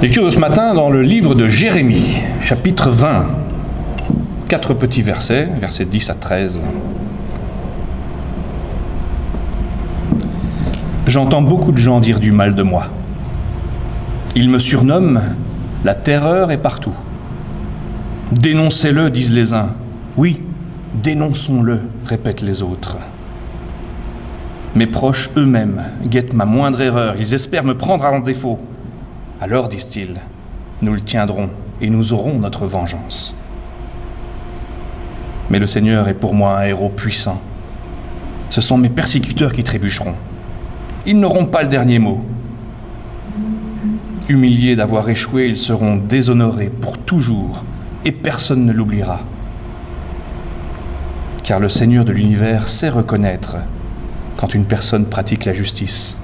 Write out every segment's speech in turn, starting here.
Lecture de ce matin dans le livre de Jérémie, chapitre 20. 4 petits versets, versets 10 à 13. J'entends beaucoup de gens dire du mal de moi. Ils me surnomment « La terreur est partout ». Dénoncez-le, disent les uns. Oui, dénonçons-le, répètent les autres. Mes proches eux-mêmes guettent ma moindre erreur. Ils espèrent me prendre en défaut. Alors, disent-ils, nous le tiendrons et nous aurons notre vengeance. Mais le Seigneur est pour moi un héros puissant. Ce sont mes persécuteurs qui trébucheront. Ils n'auront pas le dernier mot. Humiliés d'avoir échoué, ils seront déshonorés pour toujours et personne ne l'oubliera. Car le Seigneur de l'univers sait reconnaître quand une personne pratique la justice.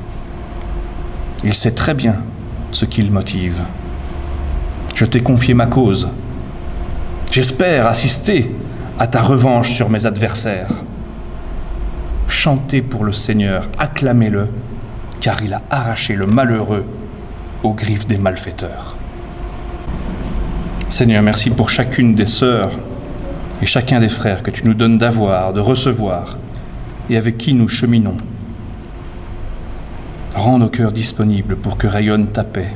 Il sait très bien ce qui le motive. Je t'ai confié ma cause. J'espère assister à ta revanche sur mes adversaires. Chantez pour le Seigneur, acclamez-le, car il a arraché le malheureux aux griffes des malfaiteurs. Seigneur, merci pour chacune des sœurs et chacun des frères que tu nous donnes d'avoir, de recevoir et avec qui nous cheminons. Rends nos cœurs disponibles pour que rayonne ta paix.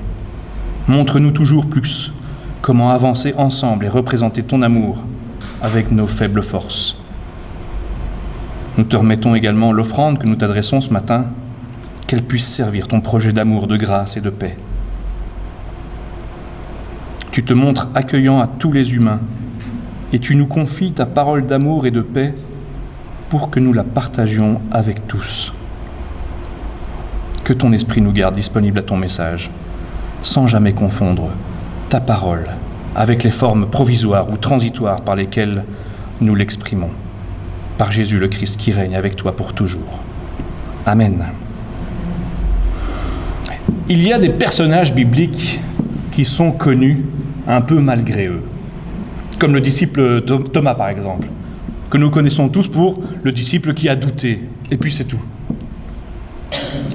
Montre-nous toujours plus comment avancer ensemble et représenter ton amour avec nos faibles forces. Nous te remettons également l'offrande que nous t'adressons ce matin, qu'elle puisse servir ton projet d'amour, de grâce et de paix. Tu te montres accueillant à tous les humains et tu nous confies ta parole d'amour et de paix pour que nous la partagions avec tous. Que ton esprit nous garde disponibles à ton message, sans jamais confondre ta parole avec les formes provisoires ou transitoires par lesquelles nous l'exprimons. Par Jésus le Christ qui règne avec toi pour toujours. Amen. Il y a des personnages bibliques qui sont connus un peu malgré eux, comme le disciple Thomas par exemple, que nous connaissons tous pour le disciple qui a douté, et puis c'est tout.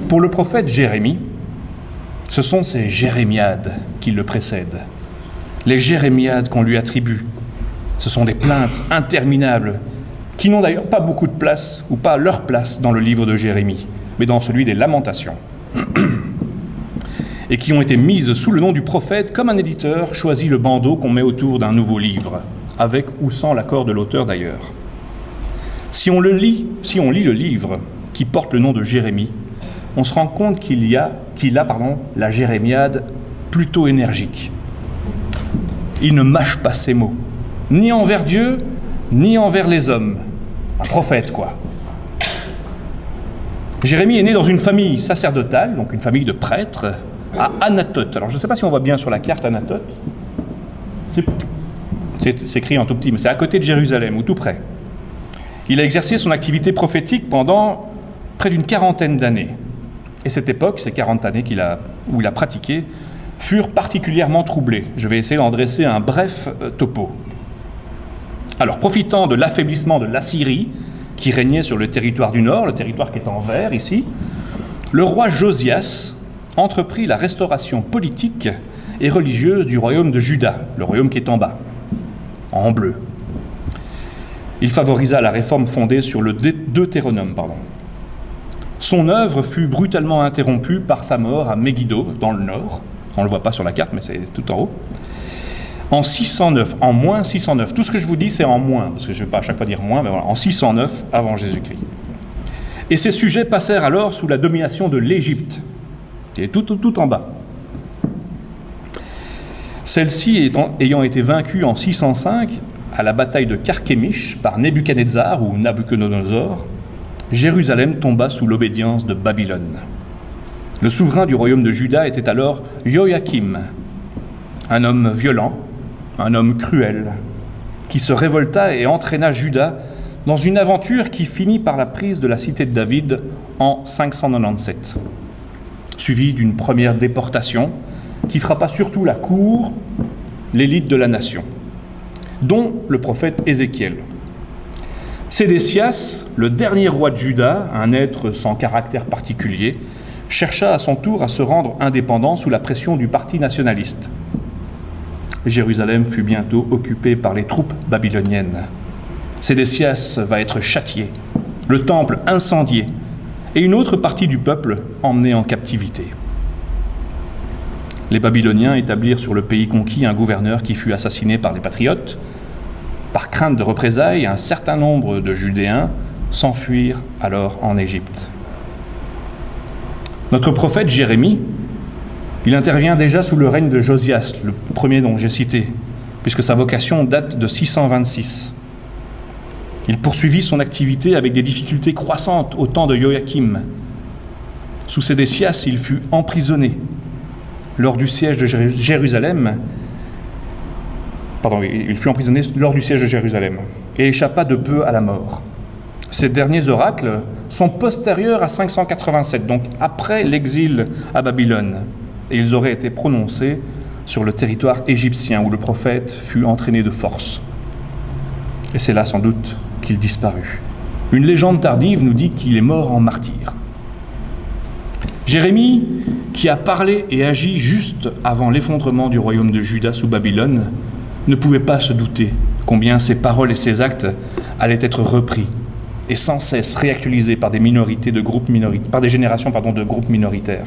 Pour le prophète Jérémie, ce sont ces jérémiades qui le précèdent. Les jérémiades qu'on lui attribue, ce sont des plaintes interminables qui n'ont d'ailleurs pas beaucoup de place, ou pas leur place dans le livre de Jérémie, mais dans celui des Lamentations, et qui ont été mises sous le nom du prophète comme un éditeur choisit le bandeau qu'on met autour d'un nouveau livre, avec ou sans l'accord de l'auteur d'ailleurs. Si on lit le livre qui porte le nom de Jérémie, on se rend compte qu'il a la jérémiade plutôt énergique. Il ne mâche pas ses mots, ni envers Dieu, ni envers les hommes. Un prophète, quoi. Jérémie est né dans une famille sacerdotale, donc une famille de prêtres, à Anathoth. Alors je ne sais pas si on voit bien sur la carte Anathoth. C'est écrit en tout petit, mais c'est à côté de Jérusalem, ou tout près. Il a exercé son activité prophétique pendant près d'une quarantaine d'années. Et cette époque, ces 40 années où il a pratiqué, furent particulièrement troublées. Je vais essayer d'en dresser un bref topo. Alors, profitant de l'affaiblissement de l'Assyrie, qui régnait sur le territoire du nord, le territoire qui est en vert ici, le roi Josias entreprit la restauration politique et religieuse du royaume de Juda, le royaume qui est en bas, en bleu. Il favorisa la réforme fondée sur le Deutéronome. Son œuvre fut brutalement interrompue par sa mort à Megiddo, dans le nord. On ne le voit pas sur la carte, mais c'est tout en haut. En 609, en moins 609, tout ce que je vous dis, c'est en moins, parce que je ne vais pas à chaque fois dire moins, mais voilà, en 609 avant Jésus-Christ. Et ces sujets passèrent alors sous la domination de l'Égypte, qui est tout en bas. Celle-ci ayant été vaincue en 605 à la bataille de Carchemish par Nebuchadnezzar ou Nabuchodonosor, Jérusalem tomba sous l'obédience de Babylone. Le souverain du royaume de Juda était alors Joachim, un homme violent, un homme cruel, qui se révolta et entraîna Juda dans une aventure qui finit par la prise de la cité de David en 597, suivie d'une première déportation qui frappa surtout la cour, l'élite de la nation, dont le prophète Ézéchiel. Sédécias, le dernier roi de Juda, un être sans caractère particulier, chercha à son tour à se rendre indépendant sous la pression du parti nationaliste. Jérusalem fut bientôt occupée par les troupes babyloniennes. Sédécias va être châtié, le temple incendié, et une autre partie du peuple emmenée en captivité. Les Babyloniens établirent sur le pays conquis un gouverneur qui fut assassiné par les patriotes. Par crainte de représailles, un certain nombre de Judéens s'enfuirent alors en Égypte. Notre prophète Jérémie, il intervient déjà sous le règne de Josias, le premier dont j'ai cité, puisque sa vocation date de 626. Il poursuivit son activité avec des difficultés croissantes au temps de Joachim. Sous Sédécias, il fut emprisonné. Lors du siège de Jérusalem, il fut emprisonné lors du siège de Jérusalem et échappa de peu à la mort. Ces derniers oracles sont postérieurs à 587, donc après l'exil à Babylone, et ils auraient été prononcés sur le territoire égyptien où le prophète fut entraîné de force. Et c'est là sans doute qu'il disparut. Une légende tardive nous dit qu'il est mort en martyr. Jérémie, qui a parlé et agi juste avant l'effondrement du royaume de Juda sous Babylone, ne pouvait pas se douter combien ses paroles et ses actes allaient être repris et sans cesse réactualisés par des générations de groupes minoritaires.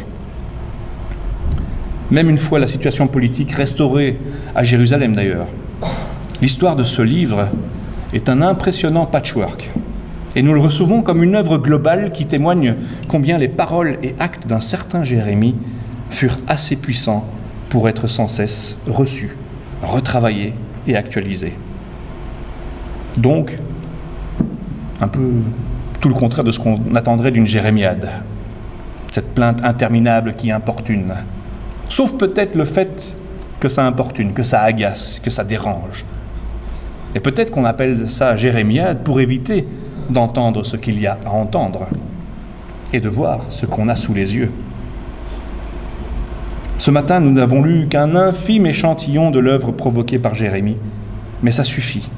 Même une fois la situation politique restaurée à Jérusalem d'ailleurs, l'histoire de ce livre est un impressionnant patchwork. Et nous le recevons comme une œuvre globale qui témoigne combien les paroles et actes d'un certain Jérémie furent assez puissants pour être sans cesse reçus, retravaillés et actualisés. Donc, un peu tout le contraire de ce qu'on attendrait d'une jérémiade, cette plainte interminable qui importune. Sauf peut-être le fait que ça importune, que ça agace, que ça dérange. Et peut-être qu'on appelle ça jérémiade pour éviter d'entendre ce qu'il y a à entendre et de voir ce qu'on a sous les yeux. Ce matin, nous n'avons lu qu'un infime échantillon de l'œuvre provoquée par Jérémie, mais ça suffit.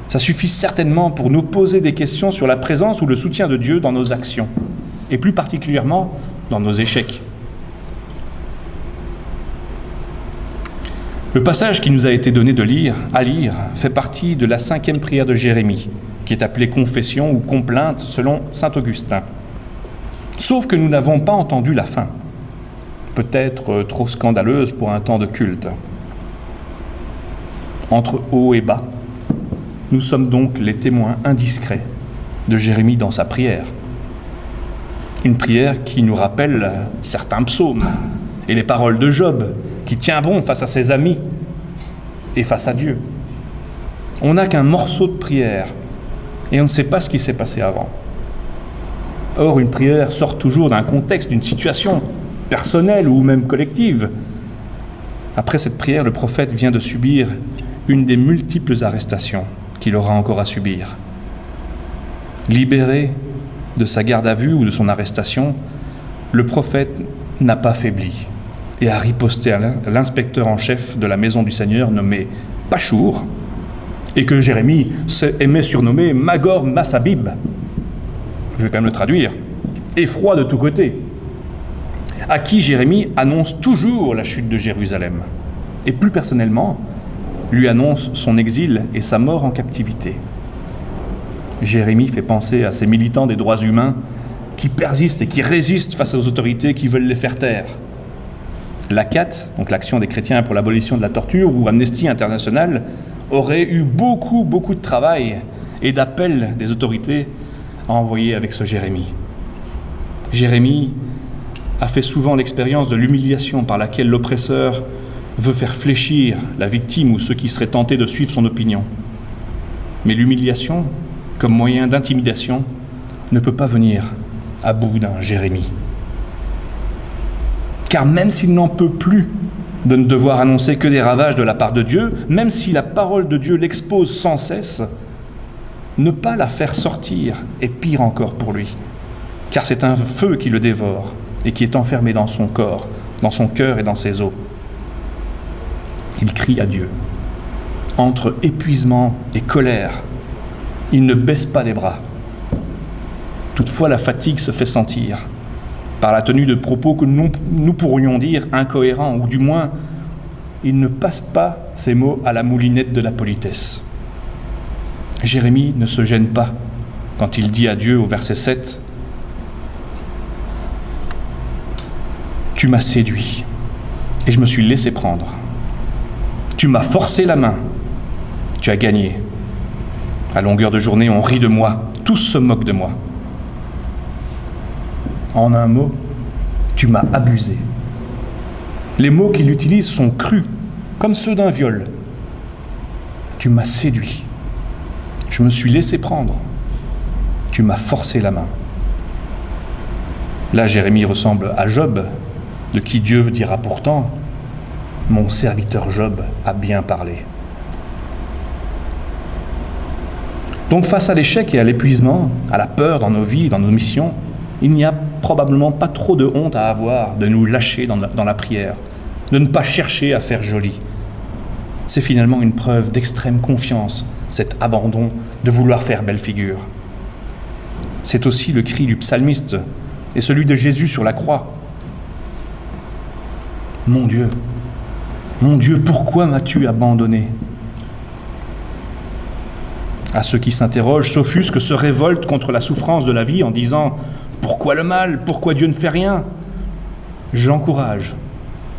Ça suffit certainement pour nous poser des questions sur la présence ou le soutien de Dieu dans nos actions, et plus particulièrement dans nos échecs. Le passage qui nous a été donné à lire fait partie de la 5e prière de Jérémie, qui est appelée confession ou complainte selon saint Augustin. Sauf que nous n'avons pas entendu la fin, peut-être trop scandaleuse pour un temps de culte. Entre haut et bas, nous sommes donc les témoins indiscrets de Jérémie dans sa prière. Une prière qui nous rappelle certains psaumes et les paroles de Job, qui tient bon face à ses amis et face à Dieu. On n'a qu'un morceau de prière et on ne sait pas ce qui s'est passé avant. Or, une prière sort toujours d'un contexte, d'une situation personnelle ou même collective. Après cette prière, le prophète vient de subir une des multiples arrestations qu'il aura encore à subir. Libéré de sa garde à vue ou de son arrestation, le prophète n'a pas faibli et a riposté à l'inspecteur en chef de la maison du Seigneur nommé Pachour, et que Jérémie aimait surnommer Magor Massabib. Je vais quand même le traduire. Effroi de tous côtés. À qui Jérémie annonce toujours la chute de Jérusalem. Et plus personnellement, lui annonce son exil et sa mort en captivité. Jérémie fait penser à ces militants des droits humains qui persistent et qui résistent face aux autorités qui veulent les faire taire. L'ACAT, donc l'Action des chrétiens pour l'abolition de la torture, ou Amnesty International, aurait eu beaucoup de travail et d'appels des autorités à envoyer avec ce Jérémie. Jérémie a fait souvent l'expérience de l'humiliation par laquelle l'oppresseur veut faire fléchir la victime ou ceux qui seraient tentés de suivre son opinion. Mais l'humiliation, comme moyen d'intimidation, ne peut pas venir à bout d'un Jérémie. Car même s'il n'en peut plus de ne devoir annoncer que des ravages de la part de Dieu, même si la parole de Dieu l'expose sans cesse, ne pas la faire sortir est pire encore pour lui, car c'est un feu qui le dévore et qui est enfermé dans son corps, dans son cœur et dans ses os. Il crie à Dieu. Entre épuisement et colère, il ne baisse pas les bras. Toutefois, la fatigue se fait sentir. par la tenue de propos que nous pourrions dire incohérents, ou du moins, il ne passe pas ces mots à la moulinette de la politesse. Jérémie ne se gêne pas quand il dit à Dieu au verset 7 « Tu m'as séduit et je me suis laissé prendre. Tu m'as forcé la main, tu as gagné. À longueur de journée, on rit de moi, tous se moquent de moi. En un mot, tu m'as abusé. » Les mots qu'il utilise sont crus, comme ceux d'un viol. Tu m'as séduit. Je me suis laissé prendre. Tu m'as forcé la main. Là, Jérémie ressemble à Job, de qui Dieu dira pourtant « Mon serviteur Job a bien parlé ». Donc face à l'échec et à l'épuisement, à la peur dans nos vies, dans nos missions, il n'y a probablement pas trop de honte à avoir de nous lâcher dans la prière, de ne pas chercher à faire joli. C'est finalement une preuve d'extrême confiance, cet abandon de vouloir faire belle figure. C'est aussi le cri du psalmiste et celui de Jésus sur la croix. Mon Dieu, pourquoi m'as-tu abandonné ?» À ceux qui s'interrogent, s'offusquent, se révoltent contre la souffrance de la vie en disant « Pourquoi le mal ? Pourquoi Dieu ne fait rien ?» J'encourage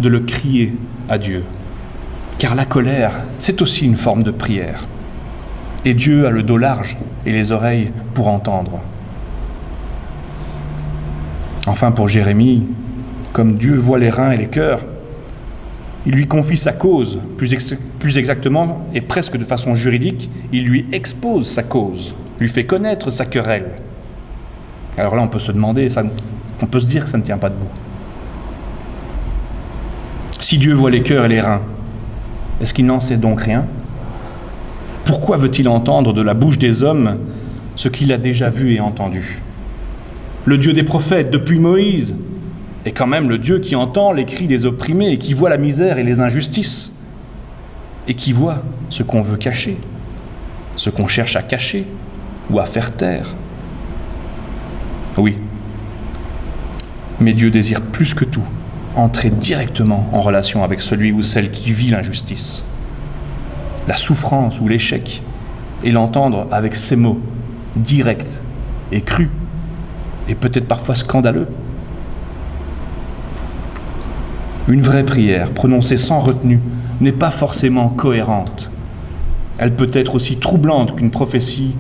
de le crier à Dieu, car la colère, c'est aussi une forme de prière. Et Dieu a le dos large et les oreilles pour entendre. Enfin, pour Jérémie, comme Dieu voit les reins et les cœurs, il lui confie sa cause, plus exactement, et presque de façon juridique, il lui expose sa cause, lui fait connaître sa querelle. Alors là, on peut se demander, on peut se dire que ça ne tient pas debout. Si Dieu voit les cœurs et les reins, est-ce qu'il n'en sait donc rien ? Pourquoi veut-il entendre de la bouche des hommes ce qu'il a déjà vu et entendu ? Le Dieu des prophètes, depuis Moïse, est quand même le Dieu qui entend les cris des opprimés et qui voit la misère et les injustices, et qui voit ce qu'on veut cacher, ce qu'on cherche à cacher ou à faire taire. Oui, mais Dieu désire plus que tout entrer directement en relation avec celui ou celle qui vit l'injustice, la souffrance ou l'échec, et l'entendre avec ses mots, directs et crus, et peut-être parfois scandaleux. Une vraie prière, prononcée sans retenue, n'est pas forcément cohérente. Elle peut être aussi troublante qu'une prophétie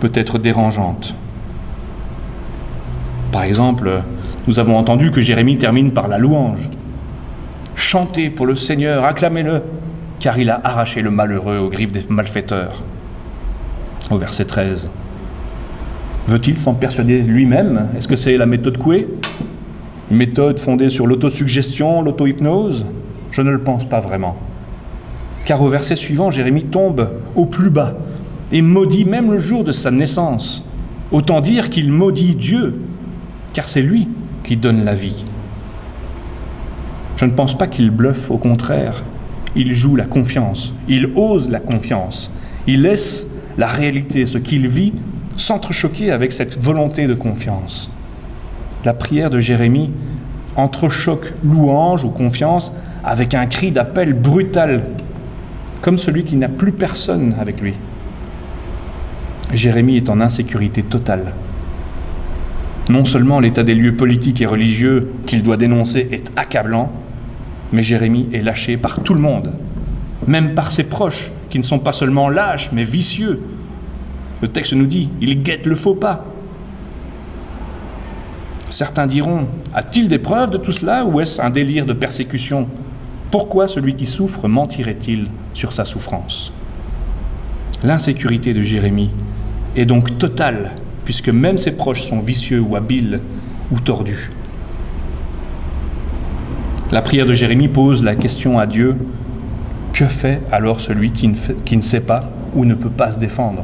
peut être dérangeante. Par exemple, nous avons entendu que Jérémie termine par la louange. « Chantez pour le Seigneur, acclamez-le, car il a arraché le malheureux aux griffes des malfaiteurs. » Au verset 13. Veut-il s'en persuader lui-même ? Est-ce que c'est la méthode Coué ? Une méthode fondée sur l'autosuggestion, l'auto-hypnose ? Je ne le pense pas vraiment. Car au verset suivant, Jérémie tombe au plus bas et maudit même le jour de sa naissance. Autant dire qu'il maudit Dieu, car c'est lui qui donne la vie. Je ne pense pas qu'il bluffe, au contraire. Il joue la confiance, il ose la confiance. Il laisse la réalité, ce qu'il vit, s'entrechoquer avec cette volonté de confiance. La prière de Jérémie entrechoque louange ou confiance avec un cri d'appel brutal, comme celui qui n'a plus personne avec lui. Jérémie est en insécurité totale. Non seulement l'état des lieux politiques et religieux qu'il doit dénoncer est accablant, mais Jérémie est lâché par tout le monde, même par ses proches, qui ne sont pas seulement lâches, mais vicieux. Le texte nous dit, il guette le faux pas. Certains diront, a-t-il des preuves de tout cela ou est-ce un délire de persécution ? Pourquoi celui qui souffre mentirait-il sur sa souffrance ? L'insécurité de Jérémie est donc totale, puisque même ses proches sont vicieux ou habiles ou tordus. La prière de Jérémie pose la question à Dieu, que fait alors celui qui ne sait pas ou ne peut pas se défendre ?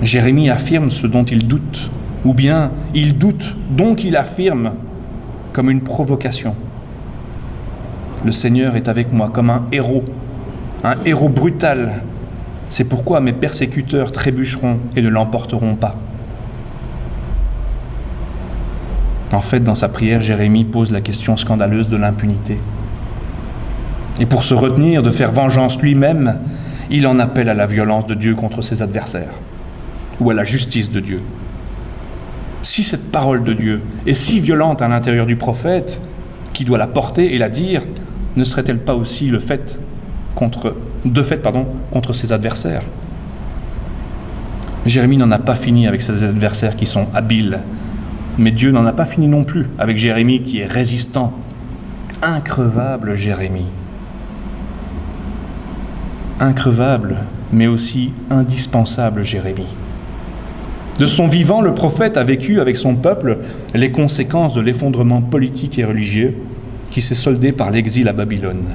Jérémie affirme ce dont il doute, ou bien il doute, donc il affirme comme une provocation. Le Seigneur est avec moi comme un héros brutal. C'est pourquoi mes persécuteurs trébucheront et ne l'emporteront pas. En fait, dans sa prière, Jérémie pose la question scandaleuse de l'impunité. Et pour se retenir de faire vengeance lui-même, il en appelle à la violence de Dieu contre ses adversaires, ou à la justice de Dieu. Si cette parole de Dieu est si violente à l'intérieur du prophète, qui doit la porter et la dire, ne serait-elle pas aussi de fait contre ses adversaires? Jérémie n'en a pas fini avec ses adversaires qui sont habiles, mais Dieu n'en a pas fini non plus avec Jérémie qui est résistant. Increvable Jérémie. Increvable, mais aussi indispensable Jérémie. De son vivant, le prophète a vécu avec son peuple les conséquences de l'effondrement politique et religieux qui s'est soldé par l'exil à Babylone.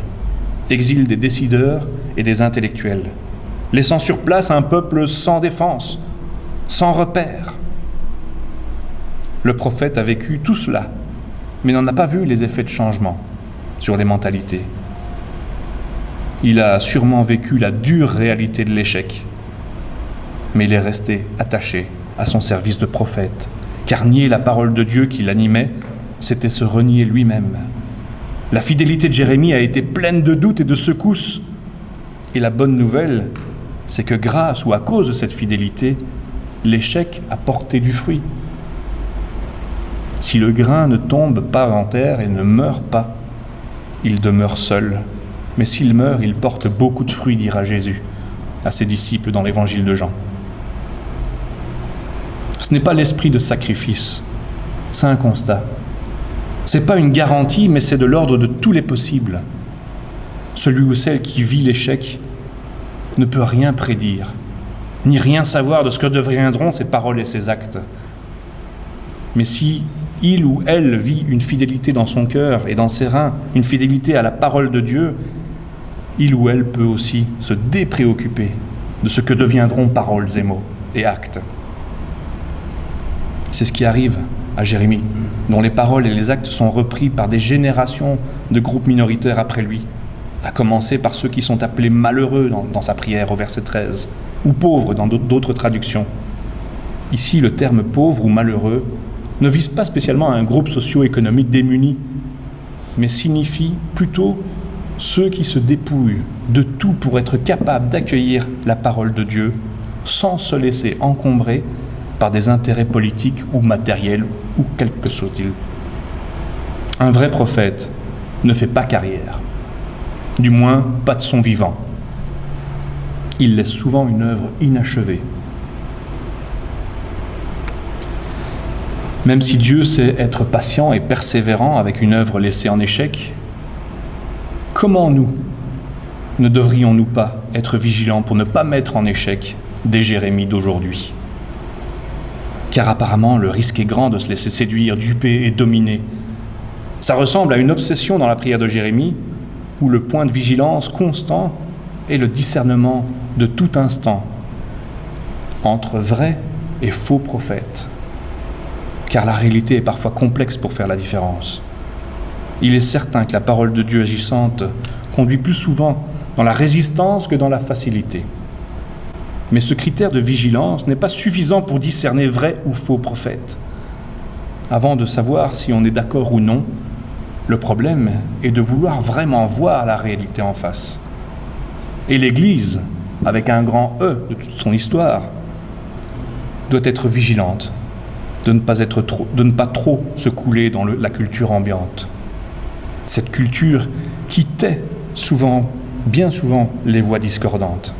Exil des décideurs et des intellectuels, laissant sur place un peuple sans défense, sans repère. Le prophète a vécu tout cela, mais n'en a pas vu les effets de changement sur les mentalités. Il a sûrement vécu la dure réalité de l'échec, mais il est resté attaché à son service de prophète, car nier la parole de Dieu qui l'animait, c'était se renier lui-même. La fidélité de Jérémie a été pleine de doutes et de secousses, et la bonne nouvelle, c'est que grâce ou à cause de cette fidélité, l'échec a porté du fruit. Si le grain ne tombe pas en terre et ne meurt pas, il demeure seul. Mais s'il meurt, il porte beaucoup de fruits, dira Jésus à ses disciples dans l'évangile de Jean. Ce n'est pas l'esprit de sacrifice, c'est un constat. Ce n'est pas une garantie, mais c'est de l'ordre de tous les possibles. Celui ou celle qui vit l'échec ne peut rien prédire, ni rien savoir de ce que deviendront ses paroles et ses actes. Mais si il ou elle vit une fidélité dans son cœur et dans ses reins, une fidélité à la parole de Dieu, il ou elle peut aussi se dépréoccuper de ce que deviendront paroles et mots et actes. C'est ce qui arrive à Jérémie, dont les paroles et les actes sont repris par des générations de groupes minoritaires après lui, à commencer par ceux qui sont appelés malheureux dans sa prière au verset 13, ou pauvres dans d'autres traductions. Ici, le terme pauvre ou malheureux ne vise pas spécialement un groupe socio-économique démuni, mais signifie plutôt ceux qui se dépouillent de tout pour être capables d'accueillir la parole de Dieu sans se laisser encombrer par des intérêts politiques ou matériels ou quel que soit-il. Un vrai prophète ne fait pas carrière, du moins pas de son vivant. Il laisse souvent une œuvre inachevée. Même si Dieu sait être patient et persévérant avec une œuvre laissée en échec, comment nous ne devrions-nous pas être vigilants pour ne pas mettre en échec des Jérémies d'aujourd'hui? Car apparemment, le risque est grand de se laisser séduire, duper et dominer. Ça ressemble à une obsession dans la prière de Jérémie, où le point de vigilance constant est le discernement de tout instant entre vrais et faux prophètes. Car la réalité est parfois complexe pour faire la différence. Il est certain que la parole de Dieu agissante conduit plus souvent dans la résistance que dans la facilité. Mais ce critère de vigilance n'est pas suffisant pour discerner vrai ou faux prophète. Avant de savoir si on est d'accord ou non, le problème est de vouloir vraiment voir la réalité en face. Et l'Église, avec un grand E de toute son histoire, doit être vigilante de ne pas trop se couler dans la culture ambiante. Cette culture qui tait bien souvent, les voix discordantes.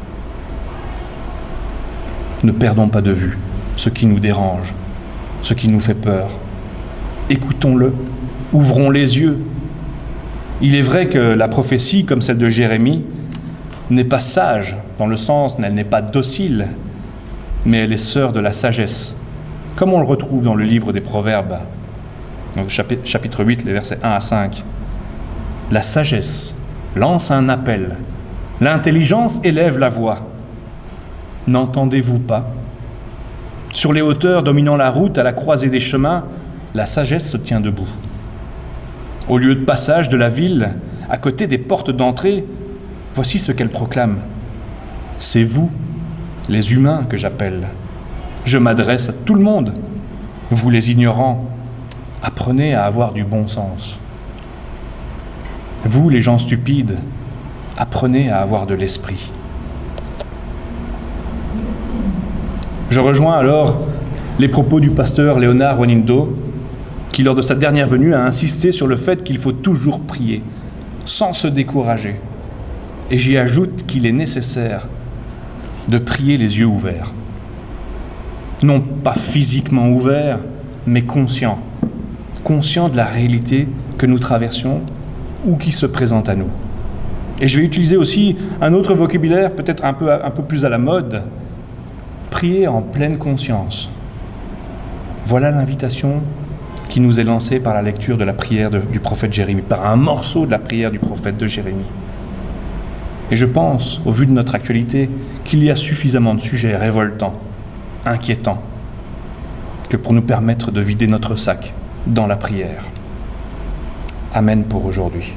Ne perdons pas de vue ce qui nous dérange, ce qui nous fait peur. Écoutons-le, ouvrons les yeux. Il est vrai que la prophétie, comme celle de Jérémie, n'est pas sage, dans le sens où elle n'est pas docile, mais elle est sœur de la sagesse, comme on le retrouve dans le livre des Proverbes, chapitre 8, les versets 1 à 5. La sagesse lance un appel, l'intelligence élève la voix. N'entendez-vous pas? Sur les hauteurs dominant la route à la croisée des chemins, la sagesse se tient debout. Au lieu de passage de la ville, à côté des portes d'entrée, voici ce qu'elle proclame. C'est vous, les humains, que j'appelle. Je m'adresse à tout le monde, vous les ignorants. Apprenez à avoir du bon sens. Vous, les gens stupides, apprenez à avoir de l'esprit. Je rejoins alors les propos du pasteur Léonard Wanindo, qui, lors de sa dernière venue, a insisté sur le fait qu'il faut toujours prier, sans se décourager. Et j'y ajoute qu'il est nécessaire de prier les yeux ouverts. Non pas physiquement ouverts, mais conscients. Conscients de la réalité que nous traversions ou qui se présente à nous. Et je vais utiliser aussi un autre vocabulaire, peut-être un peu plus à la mode, prier en pleine conscience. Voilà l'invitation qui nous est lancée par la lecture de la prière du prophète Jérémie, par un morceau de la prière du prophète de Jérémie. Et je pense, au vu de notre actualité, qu'il y a suffisamment de sujets révoltants, inquiétants, que pour nous permettre de vider notre sac dans la prière. Amen pour aujourd'hui.